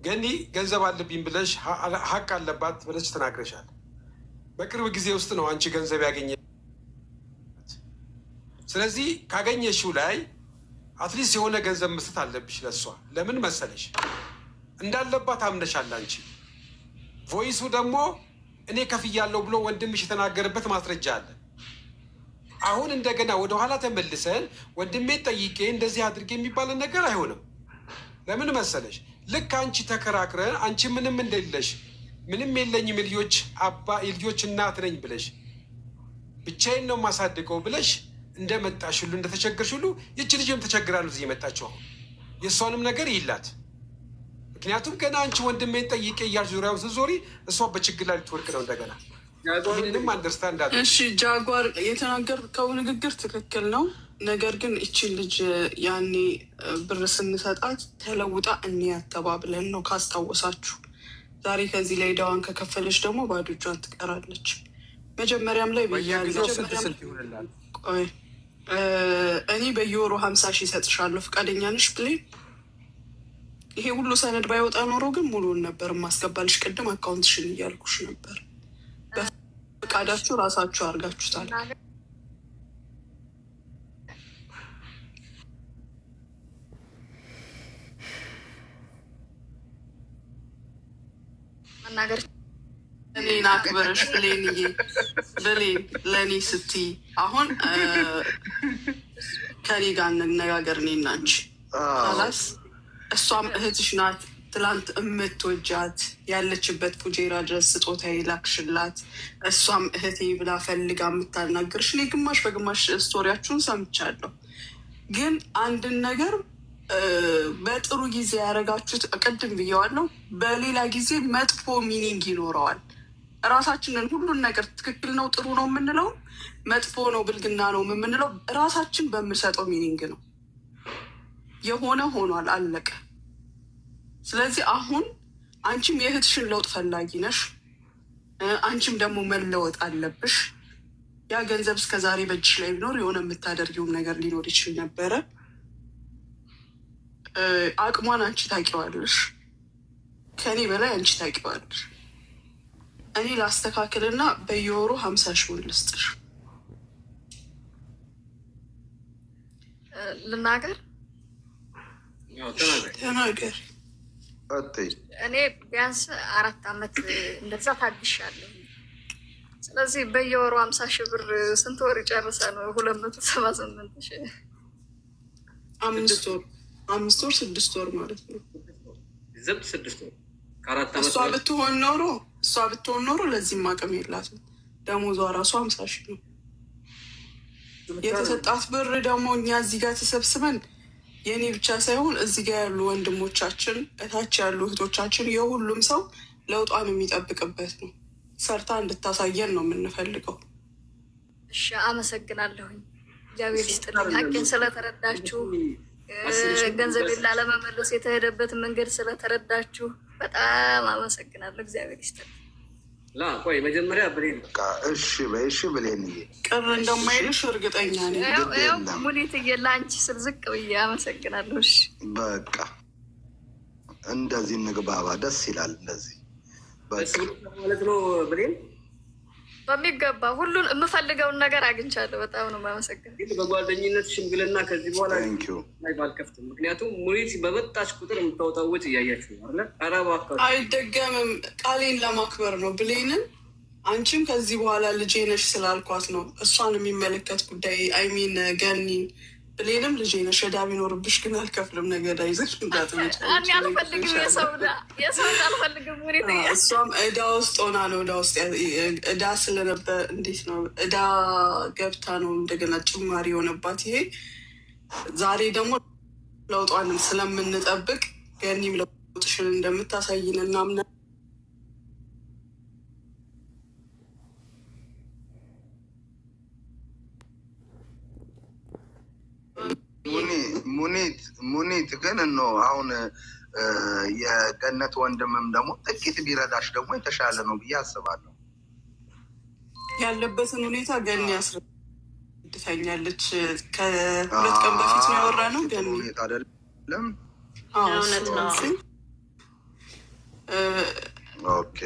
ገኒ ገንዘብ አለብኝ ብለሽ ሀቅ አለባት ብለሽ ተናግረሻል። በቅርብ ጊዜ ውስጥ ነው አንቺ ገንዘብ ያገኘ። ስለዚህ ካገኘሽው ላይ አትሊስት የሆነ ገንዘብ መስጠት አለብሽ ለሷ። ለምን መሰለሽ? እንዳለባት አምነሻል አንቺ። ቮይሱ ደግሞ እኔ ከፍያለሁ ብሎ ወንድምሽ የተናገረበት ማስረጃ አለ። አሁን እንደገና ወደኋላ ተመልሰን ወንድሜ ጠይቄ እንደዚህ አድርጌ የሚባለን ነገር አይሆንም። ለምን መሰለሽ? ልክ አንቺ ተከራክረን አንቺ ምንም እንደሌለሽ ምንም የለኝም የልጆች እናት ነኝ ብለሽ ብቻዬን ነው የማሳድገው ብለሽ እንደመጣሽ ሁሉ እንደተቸገርሽ ሁሉ ይቺ ልጅም ተቸግራ ነው እዚህ የመጣችው። አሁን የእሷንም ነገር ይላት። ምክንያቱም ገና አንቺ ወንድሜን ጠይቄ እያልሽ ዙሪያውን ስትዞሪ እሷ በችግር ላይ ልትወድቅ ነው እንደገና። ይህንንም አንደርስታንድ አለ። እሺ ጃጓር የተናገርከው ንግግር ትክክል ነው። ነገር ግን እቺን ልጅ ያኔ ብር ስንሰጣት ተለውጣ እንያት ተባብለን ነው ካስታወሳችሁ። ዛሬ ከዚህ ላይ ዕዳዋን ከከፈለች ደግሞ ባዶ እጇን ትቀራለች። መጀመሪያም ላይ እኔ በየወሩ 50 ሺህ እሰጥሻለሁ ፈቃደኛ ነሽ ብሌን? ይሄ ሁሉ ሰነድ ባይወጣ ኖሮ ግን ሙሉውን ነበር ማስገባልሽ። ቅድም አካውንትሽን እያልኩሽ ነበር። በፈቃዳችሁ ራሳችሁ አድርጋችሁታል። መናገር እኔን አክብረሽ ብሌንዬ፣ ብሌን ለእኔ ስትይ አሁን ከኔ ጋር እንነጋገር። እኔና አንቺ ላስ እሷም እህትሽ ናት። ትላንት የምትወጃት ያለችበት ፉጄራ ድረስ ስጦታ የላክሽላት እሷም እህቴ ብላ ፈልጋ የምታናግርሽ። እኔ ግማሽ በግማሽ ስቶሪያችሁን ሰምቻለሁ። ግን አንድን ነገር በጥሩ ጊዜ ያደረጋችሁት ቅድም ብየዋለሁ፣ በሌላ ጊዜ መጥፎ ሚኒንግ ይኖረዋል። እራሳችንን ሁሉን ነገር ትክክል ነው ጥሩ ነው የምንለው፣ መጥፎ ነው ብልግና ነው የምንለው እራሳችን በምንሰጠው ሚኒንግ ነው። የሆነ ሆኗል፣ አለቀ። ስለዚህ አሁን አንቺም የእህትሽን ለውጥ ፈላጊ ነሽ፣ አንቺም ደግሞ መለወጥ አለብሽ። ያ ገንዘብ እስከዛሬ በእጅሽ ላይ ቢኖር የሆነ የምታደርጊውም ነገር ሊኖር ይችል ነበረ። አቅሟን አንቺ ታውቂዋለሽ፣ ከእኔ በላይ አንቺ ታውቂዋለሽ። እኔ ላስተካክልና በየወሩ 50 ሺህ ልስጥሽ። ልናገር ተናገር። እኔ ቢያንስ 4 ዓመት እንደዛ ታግሻለሁ። ስለዚህ በየወሩ 50 ሺህ ብር ስንት ወር ይጨርሰ ነው? 278 ሺህ 5 ወር 6 ወር ማለት ነው። 6 ወር ከ4 ዓመት እሷ ብትሆን ኖሮ ለዚህም አቅም የላትም። ደሞዟ ራሱ 50 ሺህ ነው የተሰጣት ብር። ደግሞ እኛ እዚህ ጋር ተሰብስበን የእኔ ብቻ ሳይሆን እዚህ ጋር ያሉ ወንድሞቻችን፣ እታች ያሉ እህቶቻችን፣ የሁሉም ሰው ለውጧን የሚጠብቅበት ነው። ሰርታ እንድታሳየን ነው የምንፈልገው። እሺ፣ አመሰግናለሁኝ። እግዚአብሔር ይስጥልኝ። ሀቄን ስለተረዳችሁ፣ ገንዘቤን ላለመመለስ የተሄደበትን መንገድ ስለተረዳችሁ በጣም አመሰግናለሁ። እግዚአብሔር ይስጥልኝ። ቆይ መጀመሪያ ብሌን እሺ ብሌን ቅር እንደማይልሽ እርግጠኛ ነኝ። ሙኒትዬ ለአንቺ ስል ዝቅ ብዬ አመሰግናለሁ። እሺ በቃ እንደዚህ እንግባባ። ደስ ይላል። እንደዚህ ማለት ነው ብሌን። በሚገባ ሁሉን የምፈልገውን ነገር አግኝቻለሁ። በጣም ነው የማመሰግነው። በጓደኝነት ሽምግልና ከዚህ በኋላ ባልከፍትም፣ ምክንያቱም ሙኒት በመጣች ቁጥር የምታወጣው ወጪ እያያችሁ አለ። አይደገምም። ቃሌን ለማክበር ነው ብሌንን። አንቺም ከዚህ በኋላ ልጄ ነሽ ስላልኳት ነው እሷን የሚመለከት ጉዳይ አይሚን ገኒን ብሌንም ልጄ ነሽ። ዕዳ ቢኖርብሽ ግን አልከፍልም። ነገ ይዘሽ አልፈልግም። የሰው አልፈልግም። እሷም ዕዳ ውስጥ ሆና ነው ዕዳ ስለነበር እንዴት ነው ዕዳ ገብታ ነው እንደገና ጭማሪ የሆነባት። ይሄ ዛሬ ደግሞ ለውጧንም ስለምንጠብቅ ገኒም ለውጥሽን እንደምታሳይን እናምና ሙኒት ግን ነው አሁን የገነት ወንድምም ደግሞ ጥቂት ቢረዳሽ ደግሞ የተሻለ ነው ብዬ አስባለሁ። ያለበትን ሁኔታ ገኒ ያስረድተኛለች። ከ2 ቀን በፊት ነው ያወራነው። ገኒ አይደለም እውነት ነው። ኦኬ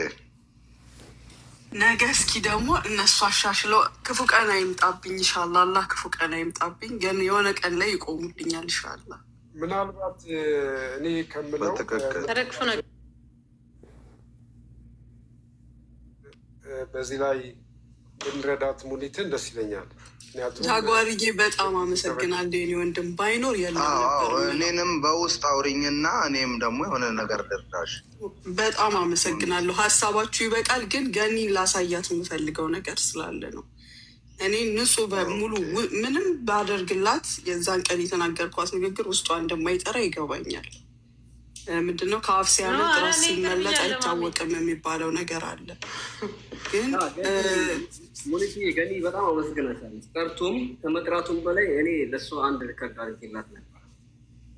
ነገ እስኪ ደግሞ እነሱ አሻሽለው ክፉ ቀን አይምጣብኝ ኢንሻላህ። አላህ ክፉ ቀን አይምጣብኝ፣ ግን የሆነ ቀን ላይ ይቆሙልኛል ኢንሻላህ። ምናልባት እኔ ከምለው በዚህ ላይ ብንረዳት ሙኒትን ደስ ይለኛል። ጃጓርዬ በጣም አመሰግናለሁ የኔ ወንድም፣ ባይኖር የለም ነበር። እኔንም በውስጥ አውሪኝና እኔም ደግሞ የሆነ ነገር ልርዳሽ። በጣም አመሰግናለሁ። ሀሳባችሁ ይበቃል፣ ግን ገኒን ላሳያት የምፈልገው ነገር ስላለ ነው። እኔ ንጹህ በሙሉ ምንም ባደርግላት የዛን ቀን የተናገርኳት ንግግር ውስጧ እንደማይጠራ ይገባኛል። ምንድነው ከአፍ ሲያመጥ ራስ ሲመለጥ አይታወቅም የሚባለው ነገር አለ። ግን ሙኒቲ ገኒ በጣም አመሰግናታለሁ። ጠርቶም ከመጥራቱም በላይ እኔ ለእሷ አንድ ሪከርድ አድርጌላት ነበር።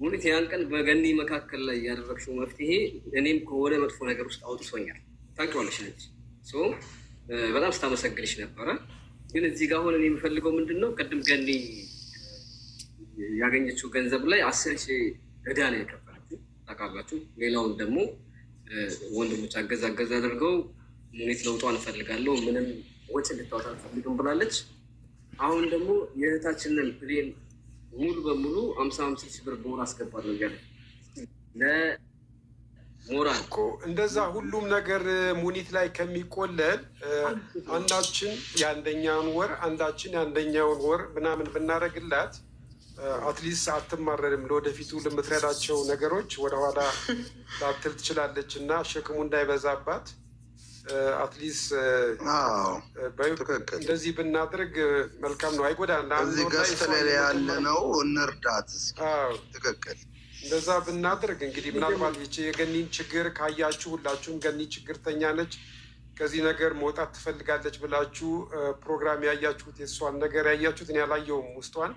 ሙኒቲ ያን ቀን በገኒ መካከል ላይ ያደረግሽው መፍትሄ እኔም ከሆነ መጥፎ ነገር ውስጥ አውጥቶኛል። ታውቂዋለሽ ነች በጣም ስታመሰግንሽ ነበረ። ግን እዚህ ጋር አሁን እኔ የምፈልገው ምንድን ነው፣ ቅድም ገኒ ያገኘችው ገንዘብ ላይ 10 ሺህ ዕዳ ነው የከፈለችው ታውቃላችሁ። ሌላውን ደግሞ ወንድሞች አገዛ አድርገው ሙኒት ለውጧን እፈልጋለሁ ምንም ወጪ እንድታወጣ አልፈልግም ብላለች። አሁን ደግሞ የእህታችንን ፕሌን ሙሉ በሙሉ 50 ሺህ ብር በወር አስገባለሁ እያለ ለሞራል እኮ እንደዛ ሁሉም ነገር ሙኒት ላይ ከሚቆለል አንዳችን የአንደኛውን ወር አንዳችን የአንደኛውን ወር ምናምን ብናደርግላት አትሊስት አትማረርም። ለወደፊቱ ለምትረዳቸው ነገሮች ወደኋላ ላትል ትችላለች እና ሸክሙ እንዳይበዛባት አትሊስት እንደዚህ ብናድርግ መልካም ነው። አይጎዳም። እዚህ ገስት ላይ ያለ ነው እንርዳት። ትክክል። እንደዛ ብናድርግ እንግዲህ ምናልባት የገኒን ችግር ካያችሁ ሁላችሁም ገኒ ችግርተኛ ነች፣ ከዚህ ነገር መውጣት ትፈልጋለች ብላችሁ ፕሮግራም ያያችሁት የእሷን ነገር ያያችሁት፣ እኔ ያላየውም ውስጧን፣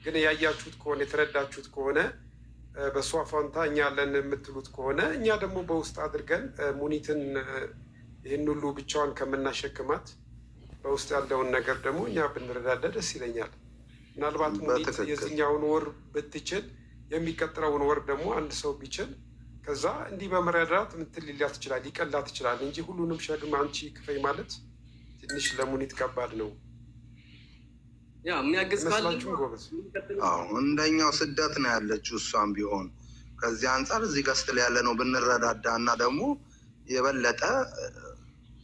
ግን ያያችሁት ከሆነ የተረዳችሁት ከሆነ በእሷ ፋንታ እኛ ያለን የምትሉት ከሆነ እኛ ደግሞ በውስጥ አድርገን ሙኒትን ይህን ሁሉ ብቻዋን ከምናሸክማት በውስጥ ያለውን ነገር ደግሞ እኛ ብንረዳዳ ደስ ይለኛል። ምናልባት ሙኒት የዚህኛውን ወር ብትችል የሚቀጥለውን ወር ደግሞ አንድ ሰው ቢችል ከዛ እንዲህ በመረዳት ምትል ሊላት ይችላል፣ ሊቀላት ይችላል እንጂ ሁሉንም ሸክም አንቺ ክፈይ ማለት ትንሽ ለሙኒት ከባድ ነው። ያ የሚያግዝ መስላችሁም ጎበዝ። እንደኛው ስደት ነው ያለችው እሷም ቢሆን ከዚህ አንጻር እዚህ ገስት ላይ ያለ ነው ብንረዳዳ እና ደግሞ የበለጠ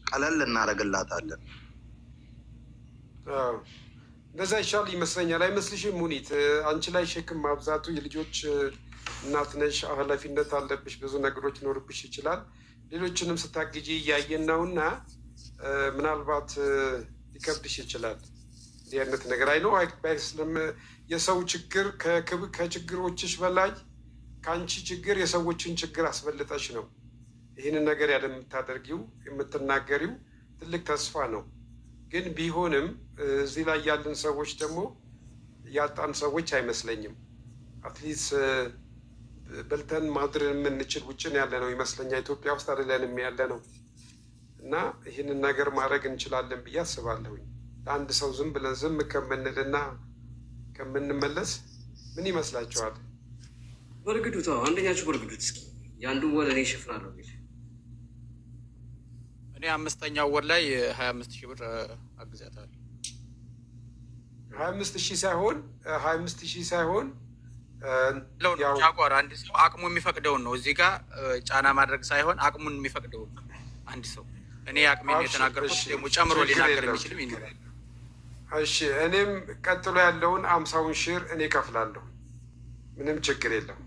ቀለል እናደርግላታለን። እንደዛ ይሻል ይመስለኛል። አይመስልሽም ሙኒት? አንቺ ላይ ሸክም ማብዛቱ፣ የልጆች እናት ነሽ፣ ኃላፊነት አለብሽ፣ ብዙ ነገሮች ሊኖርብሽ ይችላል። ሌሎችንም ስታግጂ እያየን ነው እና ምናልባት ሊከብድሽ ይችላል እንዲህ አይነት ነገር። አይ ነው የሰው ችግር ከችግሮችሽ በላይ ከአንቺ ችግር የሰዎችን ችግር አስበልጠሽ ነው ይህንን ነገር ያለ የምታደርጊው የምትናገሪው ትልቅ ተስፋ ነው። ግን ቢሆንም እዚህ ላይ ያለን ሰዎች ደግሞ ያጣን ሰዎች አይመስለኝም። አትሊስት በልተን ማድር የምንችል ውጭን ያለ ነው ይመስለኛል። ኢትዮጵያ ውስጥ አይደለንም ያለ ነው እና ይህንን ነገር ማድረግ እንችላለን ብዬ አስባለሁኝ። ለአንድ ሰው ዝም ብለን ዝም ከምንልና ከምንመለስ ምን ይመስላችኋል? በእርግዱት አንደኛችሁ በእርግዱት እስኪ የአንዱን ወር እኔ እሸፍናለሁ። እኔ 5ኛው ወር ላይ 25 ሺህ ብር አግዛታለሁ። 25 ሺህ ሳይሆን 25 ሺህ ሳይሆን ጃጓር አንድ ሰው አቅሙ የሚፈቅደውን ነው። እዚህ ጋር ጫና ማድረግ ሳይሆን አቅሙን የሚፈቅደውን አንድ ሰው እኔ አቅሜን የተናገርኩት ደግሞ ጨምሮ ሊናገር የሚችልም ይኖራል። እሺ እኔም ቀጥሎ ያለውን 50ውን ሺህ እኔ ከፍላለሁ። ምንም ችግር የለም።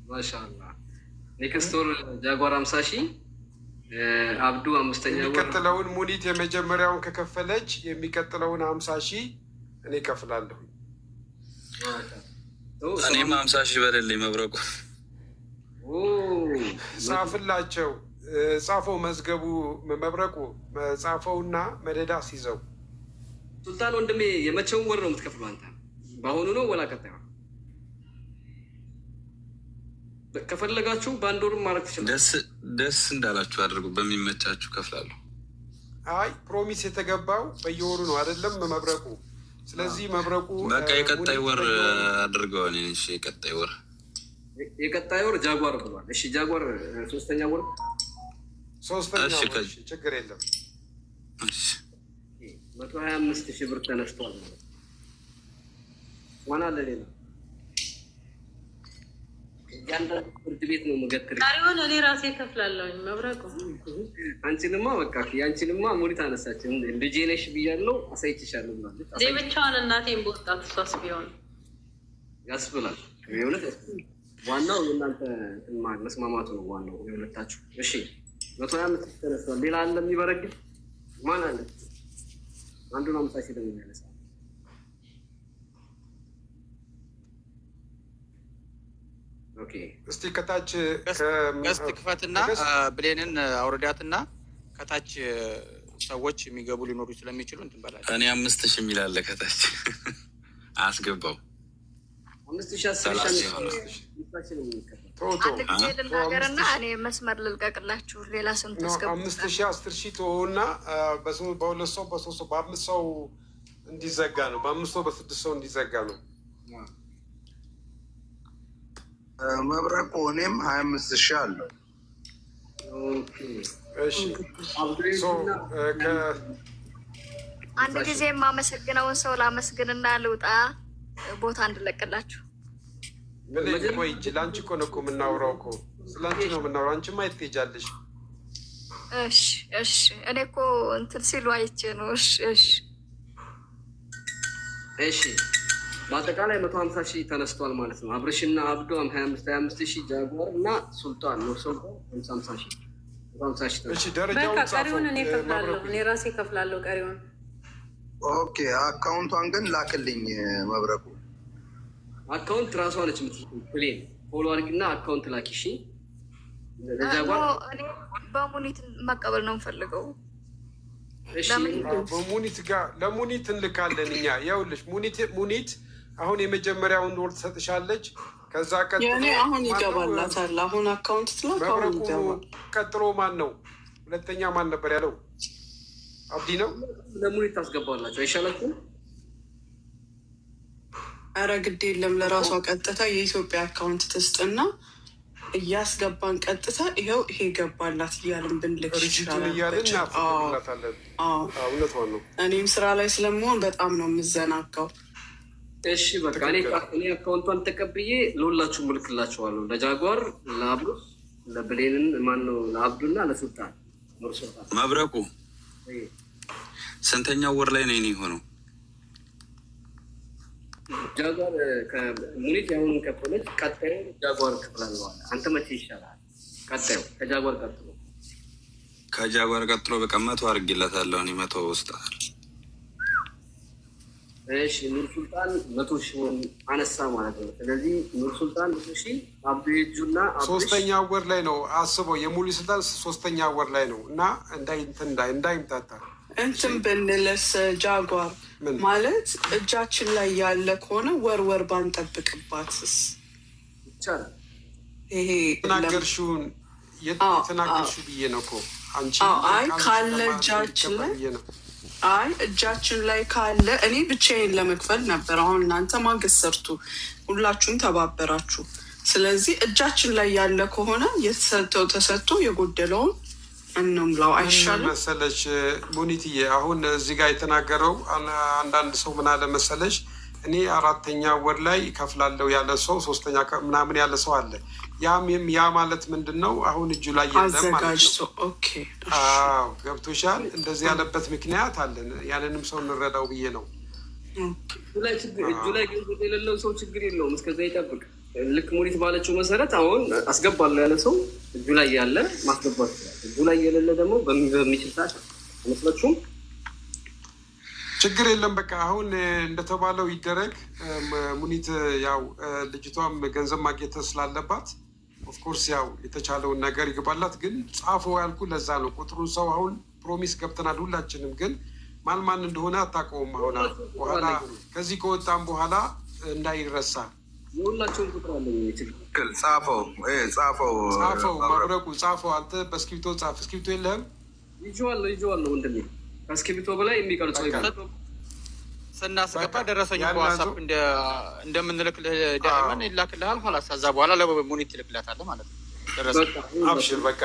ማሻአላ ኔክስት ወር ጃጓር 50 ሺህ አብዱ 5ኛ ወር የሚቀጥለውን ሙኒት የመጀመሪያውን ከከፈለች የሚቀጥለውን 50 ሺህ እኔ ከፍላለሁ። እኔም 50 ሺህ በደልኝ መብረቁ ጻፍላቸው። ጻፈው መዝገቡ መብረቁ ጻፈውና መደዳ ሲይዘው። ሱልጣን ወንድሜ የመቼውን ወር ነው የምትከፍለው አንተ? በአሁኑ ነው ወላ ቀጣዩ? ከፈለጋችሁ በአንድ ወርም ማድረግ ትችላላችሁ። ደስ እንዳላችሁ አድርጉ። በሚመቻችሁ ከፍላለሁ። አይ ፕሮሚስ የተገባው በየወሩ ነው አይደለም መብረቁ? ስለዚህ መብረቁ በቃ የቀጣይ ወር አድርገዋል። እሺ የቀጣይ ወር የቀጣይ ወር ጃጓር ብሏል። እሺ ጃጓር ሶስተኛ ወር ችግር የለም 125,000 ብር ተነስቷል። ማን አለ ሌላ? ያንዳንዱ ፍርድ ቤት ነው መገትር ዛሬውን እኔ ራሴ ከፍላለሁ። መብረቁ አንቺንማ በቃ ያንቺንማ ሙሪት አነሳችን ልጄ ነሽ ብያለሁ አሳይችሻለሁ ማለት እኔ ብቻዋን እናቴን በወጣት እሷስ ቢሆን ያስብላል። የእውነት ዋናው የእናንተ መስማማቱ ነው ዋናው የሁለታችሁ። እሺ 125,000 ተነስቷል። ሌላ አለ የሚበረግድ ማን አለ? አንዱን 50,000 ደግሞ ያነሳ እስቲ ከታች ገስት ክፈትና ብሌንን አውርዳትና ከታች ሰዎች የሚገቡ ሊኖሩ ስለሚችሉ እንትን በላቸው። እኔ 5,000 የሚል አለ ከታች አስገባው። 5,000 አንድ ጊዜ ልናገርና እኔ መስመር ልልቀቅላችሁ። ሌላ ስንት ተስገቡ 5,000 10,000 ተሆና በሁለት ሰው በሶስት ሰው በአምስት ሰው እንዲዘጋ ነው። በአምስት ሰው በስድስት ሰው እንዲዘጋ ነው። መብረቁ እኔም 25,000 አለው። እሺ አንድ ጊዜ የማመሰግነውን ሰው ላመስግንና ልውጣ፣ ቦታ እንድለቅላችሁ። ምን ቆይ እንጂ ለአንቺ እኮ ነው እኮ የምናወራው እኮ ስለ አንቺ ነው የምናወራው። አንቺ ማየት ትሄጃለሽ። እሺ እሺ፣ እኔ እኮ እንትን ሲሉ አይቼ ነው። እሺ እሺ እሺ በአጠቃላይ 150,000 ተነስቷል ማለት ነው። አብርሽና አብዶም 25,000 ጃጓር እና ሱልጣን ነው ሰው 50,000 እሺ ደረጃውን ቀሪውን እኔ ከፍላለሁ። እኔ ራሴ ከፍላለሁ ቀሪውን። ኦኬ አካውንቷን ግን ላክልኝ መብረቁ። አካውንት ራሷ ነች የምትልኩ። ፕሌን ፎሎ አድርጊና አካውንት ላኪ። እሺ ለጃጓር እኔ በሙኒት መቀበል ነው የምፈልገው። እሺ በሙኒት ጋር ለሙኒት እንልካለን እኛ። ይኸውልሽ ሙኒት አሁን የመጀመሪያውን ወር ትሰጥሻለች። ከዛ ቀጥሎ የኔ አሁን ይገባላታል። አሁን አካውንት ትላክ አሁን ይገባል። ቀጥሎ ማን ነው? ሁለተኛ ማን ነበር ያለው? አብዲ ነው። ለሙኒት ታስገባላችሁ አይሻላችሁም? ኧረ ግድ የለም ለራሷ ቀጥታ የኢትዮጵያ አካውንት ትስጥና እያስገባን ቀጥታ ይኸው ይሄ ገባላት እያልን ብንልክ ይችላል። እኔም ስራ ላይ ስለመሆን በጣም ነው የምዘናጋው። እሺ በቃ እኔ አካውንቷን ተቀብዬ ለሁላችሁ ምልክላችኋለሁ። ለጃጓር፣ ለአብዱስ፣ ለብሌንን ማነው ለአብዱና ለሱልጣን መብረቁ ስንተኛው ወር ላይ ነው የሆነው? ጃጓር ከሙኒት ያሁኑን ከፈለች። ቀጣዩ ጃጓር ክፍላለዋል። አንተ መቼ ይሻላል? ቀጣዩ ከጃጓር ቀጥሎ በቃ 100 አድርጌላታለሁ። እኔ 100 ወስዳል። እሺ ኑር ሱልጣን 100,000 አነሳ ማለት ነው። ስለዚህ ኑር ሱልጣን 100,000 አብዱ ሄጁና ሶስተኛ ወር ላይ ነው አስበው። የሙሉ ስልጣን ሶስተኛ ወር ላይ ነው እና እንዳይምታታ እንትን ብንለስ ጃጓር ማለት እጃችን ላይ ያለ ከሆነ ወር ባንጠብቅባትስ ይቻላል። ይሄ የተናገርሽውን የተናገርሽው ብዬ ነው እኮ አንቺ ካለ እጃችን ላይ እጃችን ላይ ካለ እኔ ብቻዬን ለመክፈል ነበር። አሁን እናንተ ማገዝ ሰርቱ ሁላችሁም ተባበራችሁ። ስለዚህ እጃችን ላይ ያለ ከሆነ የተሰጠው ተሰጥቶ የጎደለውን እንምላው አይሻልም መሰለሽ? ሙኒትዬ አሁን እዚህ ጋር የተናገረው አንዳንድ ሰው ምን አለ መሰለሽ፣ እኔ 4ኛ ወር ላይ ከፍላለሁ ያለ ሰው 3ኛ ምናምን ያለ ሰው አለ። ያ ማለት ምንድን ነው? አሁን እጁ ላይ የለም ማለት ነው። አዎ ገብቶሻል። እንደዚህ ያለበት ምክንያት አለን። ያንንም ሰው እንረዳው ብዬ ነው። እጁ ላይ ገንዘብ የሌለው ሰው ችግር የለውም፣ እስከዛ ይጠብቅ። ልክ ሙኒት ባለችው መሰረት አሁን አስገባለሁ ያለ ሰው እጁ ላይ ያለ ማስገባት ይችላል። እጁ ላይ የሌለ ደግሞ በሚችል ሰዓት መስለችውም ችግር የለም። በቃ አሁን እንደተባለው ይደረግ። ሙኒት ያው ልጅቷም ገንዘብ ማግኘት ስላለባት ኦፍኮርስ ያው የተቻለውን ነገር ይግባላት። ግን ጻፎ ያልኩ ለዛ ነው። ቁጥሩን ሰው አሁን ፕሮሚስ ገብተናል ሁላችንም፣ ግን ማን እንደሆነ አታውቀውም። አሁን በኋላ ከዚህ ከወጣም በኋላ እንዳይረሳ የሁላቸውን ቁጥር አለ። ትክክል። ጻፈው መብረቁ ጻፈው። አንተ በእስክሪብቶ ጻፍ። እስክሪብቶ የለህም? ይዤዋለሁ ወንድሜ። ከእስክሪብቶ በላይ የሚቀርጸው ስናስገባ ደረሰኝ በዋትስአፕ እንደምንልክልህ ዳይመን ይላክልሃል። ኋላ ከዛ በኋላ ለሙኒት ትልክላታለህ ማለት ነው። ደረሰኝ አብሽር በቃ